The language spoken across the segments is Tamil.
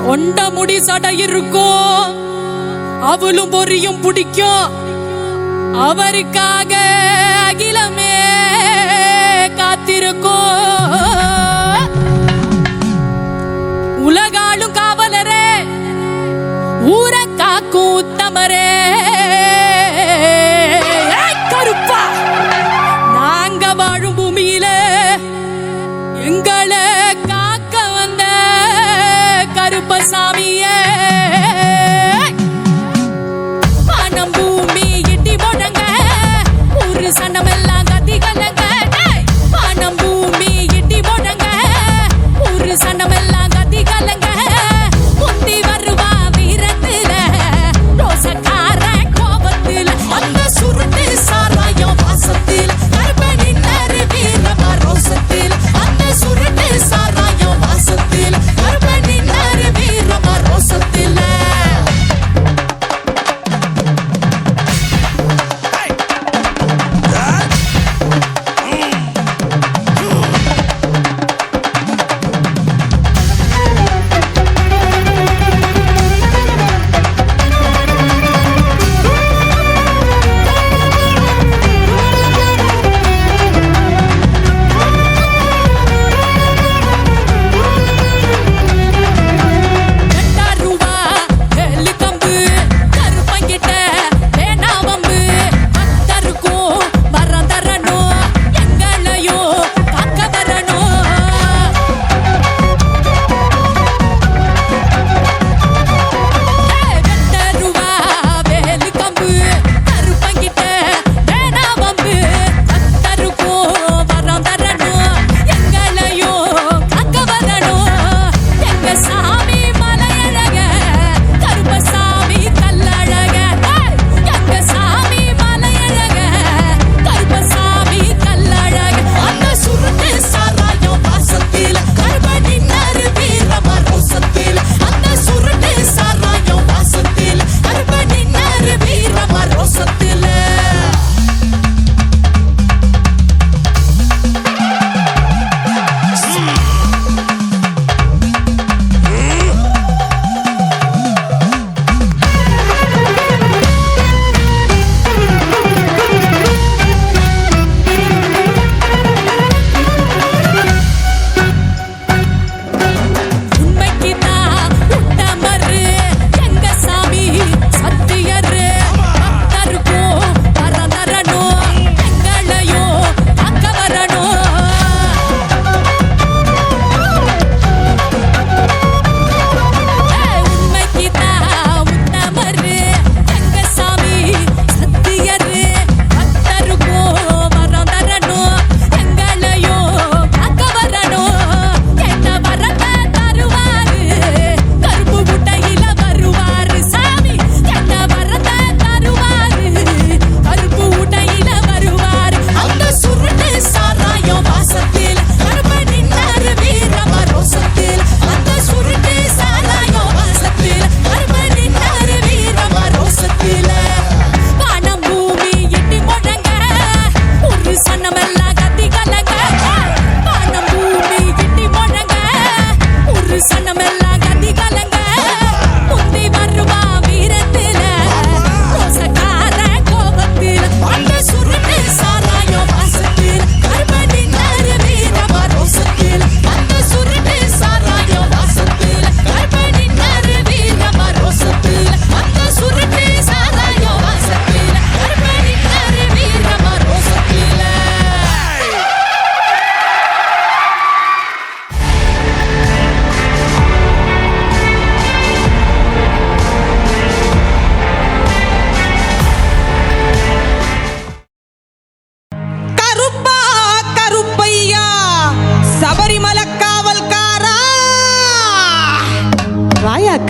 கொண்ட முடி சடை இருக்கும், அவளும் பொரியும் பிடிக்கும். அவருக்காக அகிலமே காத்திருக்கும். உலகாளும் காவலரே, ஊர காக்கும் உத்தமரே, கருப்பா நாங்க வாழும் பூமியில எங்களை காக்க வந்த கருப்பசாமியே. பணம் பூமி இடி முழங்க, ஒரு சனமெல்லாம் கதி கலங்க. பணம் பூமி இடி முழங்க, ஒரு சனமெல்லாம் கதி கலங்க. முந்தி வருவா வீரத்துல, ரோசக்கார கோபத்துல, அந்த சுருட்டு சாராயம் வாசத்தில், கருப்பனின் வீரமா ரோசத்தில், அந்த சுருட்டு சாராயம் வாசத்தில், கருப்பனின் வீரமா ரோசத்தில்.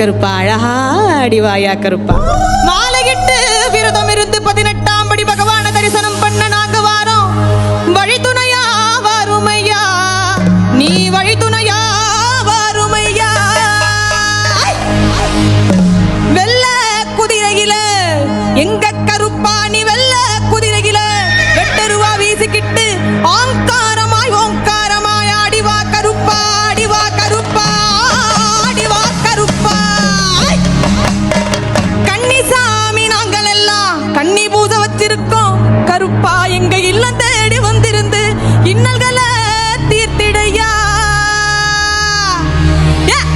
கருப்பா அழகா அடிவாயா கருப்பா. மாலையிட்டு விரதம் இருந்து 18ஆம் படி பகவான தரிசனம் பண்ண நாங்க வாரோம். வழித்துணையா வாருமையா, நீ வழித்துணையா வாருமையா. வெள்ள குதிரையில எங்க கருப்பா நீ வெள்ள குதிரையில வெட்டருவா வீசிக்கிட்டு ஆங்காரமாய் ஓங்காரமாய் ஆடிவா கருப்பா, ஆடிவா கருப்பா, ஆடிவா கருப்பா. கன்னிசாமி நாங்கள் எல்லாம் கன்னி பூஜை வச்சிருக்கோம் கருப்பா. எங்க இல்லம் தேடி வந்திருந்து இன்னல்களை தீர்த்திடையா.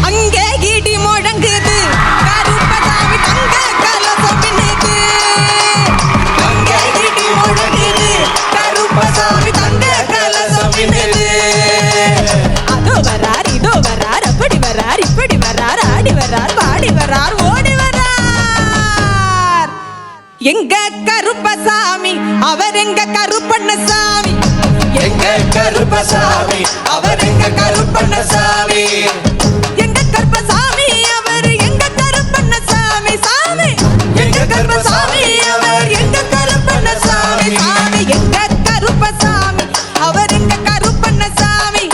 அங்கே இடி முழங்குது கருப்பசாமி தங்க கலசம் பின்னுது. அங்கே இடி முழங்குது கருப்பசாமி தங்க கலசம் பின்னுது. அதோ வரார் இதோ வரார் அப்படி வரார் இப்படி வரார் ஆடி வரார் பாடி வரார் ஓடி வரார். எங்க கருப்பசாமி அவர் எங்க கருப்பண்ணசாமி. எங்க கருப்பசாமி அவர் எங்க கருப்பண்ணசாமி. எங்க கருப்பசாமி அவர் எங்க கருப்பண்ணசாமி சாமி. எங்க கருப்பசாமி அவர் எங்க கருப்பண்ணசாமி சாமி. எங்க கருப்பசாமி அவர் எங்க கருப்பண்ணசாமி.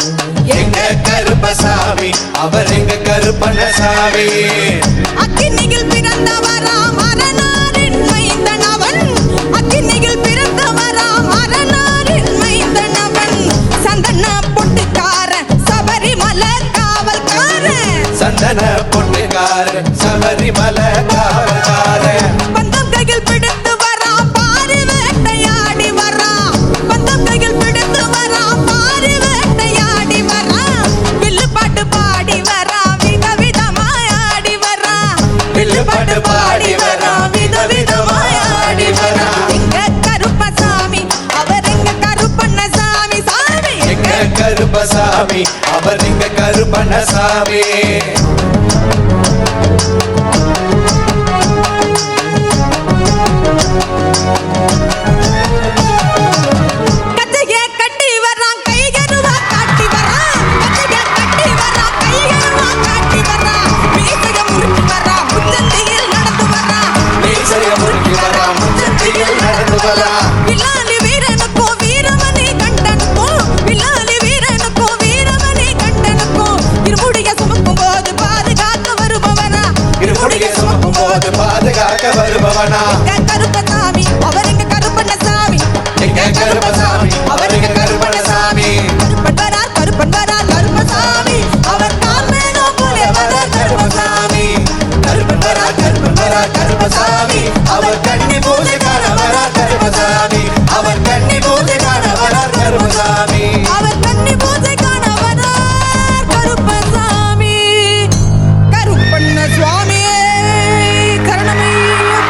எங்க கருப்பசாமி அவர் எங்க கருப்பண்ணசாமி. அக்கினியில் பிறந்தவராம் அரணாரின் மைந்தன் அவன். அக்கினியில் பிறந்தவராம் அரணாரின் மைந்தன் அவன். சந்தன பொட்டுக்காரன் சபரிமலை காவல்காரன். சந்தன பொட்டுக்காரன் சபரிமலை காவல்காரன். பந்தம் கையில் பிடித்து வரான் பாரி வேட்டையாடி வரான். பந்தம் கையில் பிடித்து வரான் பாரி வேட்டையாடி வரான். வில்லு பாட்டு பாடி வரான் விதவிதமாய் ஆடி வரான். வில்லு பாட்டு பாடி வரான் விதவிதமாய் ஆடி வரான். எங்க கருப்பசாமி அவர் எங்க கருப்பண்ணசாமி சாமி. எங்க கருப்பசாமி அவர் எங்க கருப்பண்ணசாமி. கச்சைய கட்டி வரான் கைகருவா காட்டி வரான். கச்சைய கட்டி வரான் கைகருவா காட்டி வரான். மீசைய முறுக்கி வரான் முச்சந்தியில் நடந்து வரான். மீசைய முறுக்கி வரான் முச்சந்தியில் நடந்து வரான். வில்லாலி வீரனுக்கும் வீரமணி கண்டனுக்கும். வில்லாலி வீரனுக்கும் வீரமணி கண்டனுக்கும். இருமுடிய சுமக்கும் போது பாதுகாக்க வருபவனா. இருமுடியை சுமக்கும் போது பாதுகாக்க வருபவனா. எங்க கருப்பசாமி அவர் எங்க கருப்பண்ணசாமி. எங்க கருப்பசாமி அவர் எங்க கருப்பண்ணசாமி. கருப்பன் வரார் கருப்பன் வரார் கருப்பசாமி. அவர் காமேனோ போல வரார் கருப்பசாமி. கருப்பன் வரார் கருப்பன் வரார் கருப்பசாமி. அவர் கன்னி பூஜை காண வரார் கருப்பசாமி. அவர் கன்னி பூஜை காண வரார் கருப்பசாமி. அவர் கன்னி பூஜை காண வரார் கருப்பசாமி. கருப்பண்ண சுவாமியே கரணமையப்பா.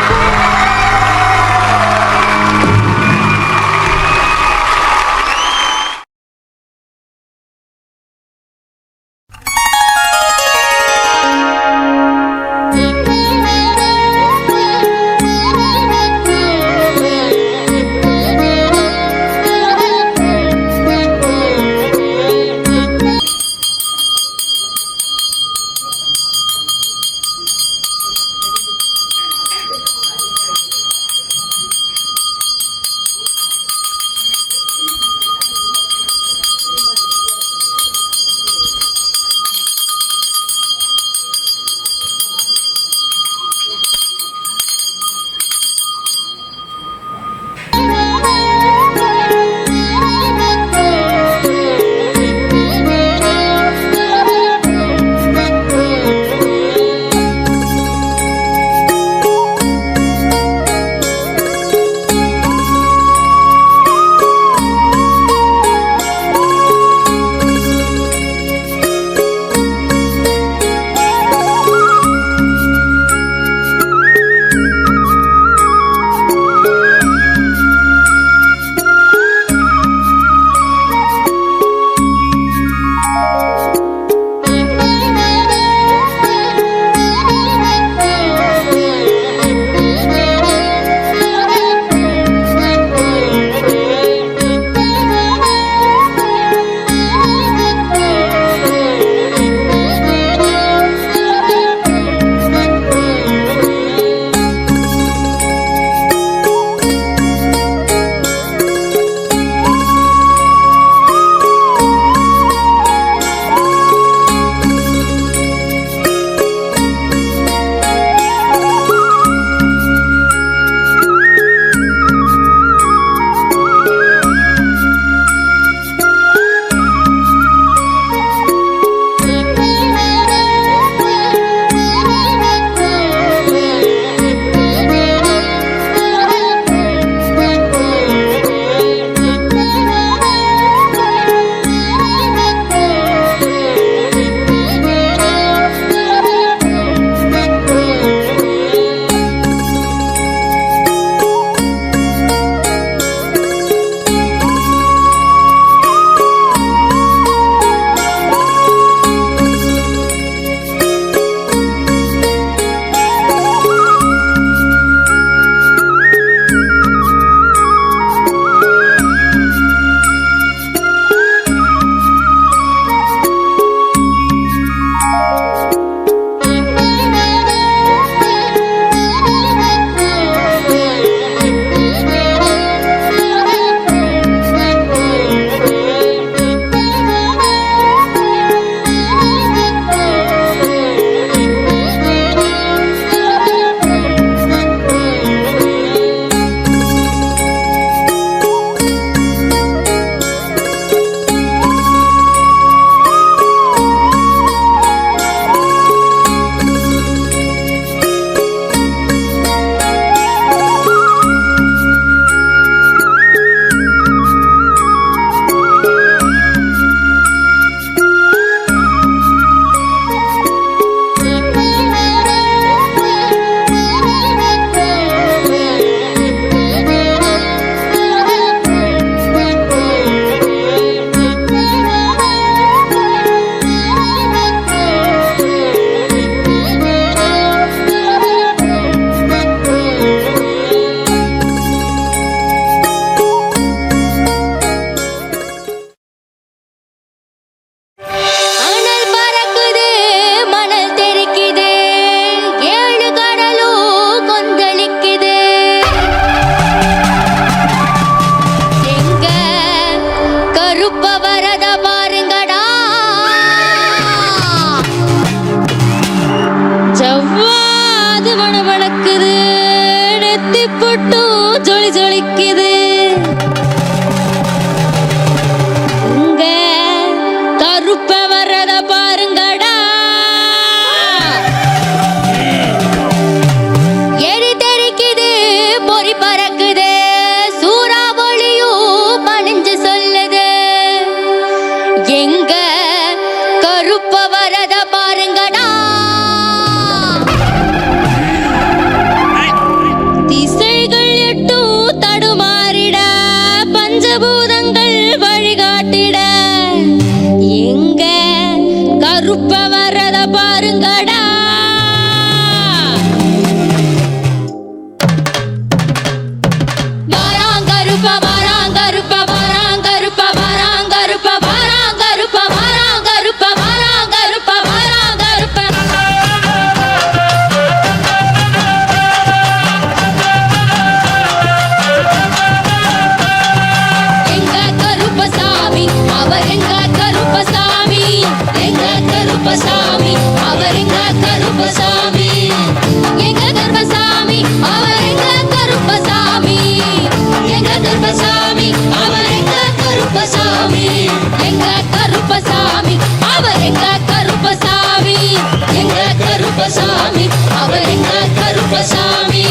கருப்பசாமி அவர் எங்க கருப்பசாமி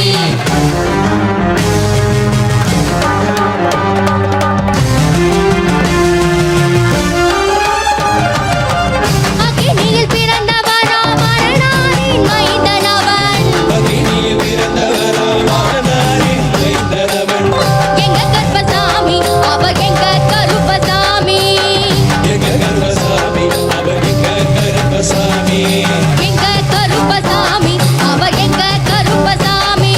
அக்கினியில் பிறந்தவரா மரணாரின் மைந்தனவன் அக்கினியில் பிறந்தவராம் மரணாரின் மைந்தனவன். எங்க கருப்பசாமி அவர் எங்க கருப்பசாமி எங்க கருப்பசாமி அவர் எங்க கருப்பசாமி. எங்க கருப்பசாமி அவர் எங்க கருப்பசாமி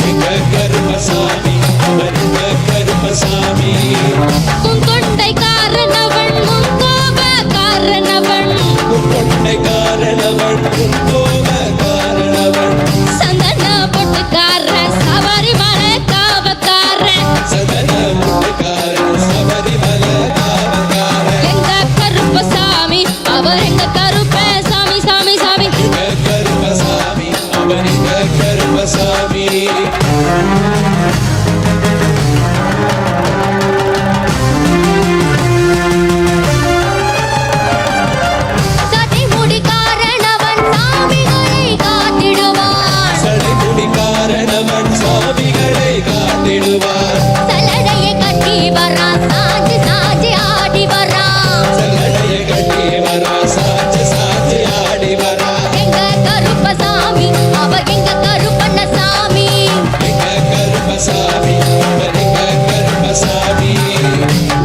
எங்க கருப்பசாமி அவர் எங்க கருப்பசாமி. உன் கொண்டை காரணவன் உன் கோப காரணவன் கொண்டை காரணவன் கோப காரணவன். சந்தன பொட்டுக்கார சவாரி மலை காவக்கார சதன முட்டுக்காரன் சபரிமலை காவக்காரன். எங்க கருப்பசாமி அவர் எங்க கருப்பசாமி சாமி சாமி எங்க கருப்பசாமி அவர் எங்க கருப்பசாமி. சதை முடி காரணவன் சாமிகளை காத்திடுவான் சடைமுடி காரணவன் சாமிகளை காத்திடுவார். சலடையை கட்டி வரான் சாஞ்சி சாஞ்சி ஆடி வரான் சல்லடைய கட்டி வரா சாட்சி சாட்சி ஆடி வரா. எங்க கருப்பசாமி அவர் எங்க கருப்பண்ணசாமி எங்க கருப்பசாமி அவர் எங்க கருப்பசாமி.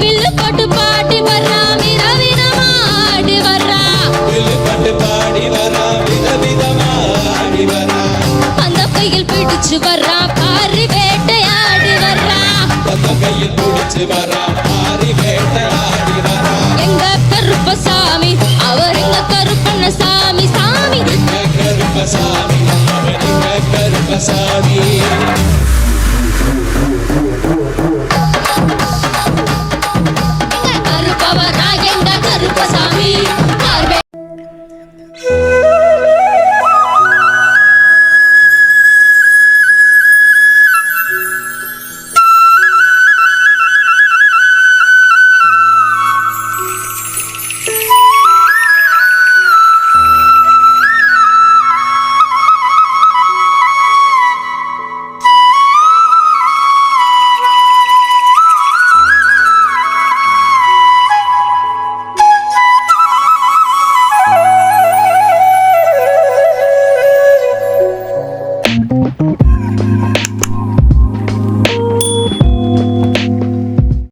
வில்லு போட்டு பாடி வர்றா விரவிரமா ஆடி வர்றா வில்லுப்பட்டு பாடி வரா விதவிதமா ஆடி வரா. அந்த கையில் பிடிச்சு வர்றா பாரி வேட்டையாடி வர்றா பத்த கையில் பிடிச்சு வரா ஆடி வேட்டையாடி வரா. எங்க கருப்பசாமி அவர் எங்க கருப்பண்ணசாமி சாமி எங்க கருப்பசாமி அவர் எங்க கருப்பசாமி.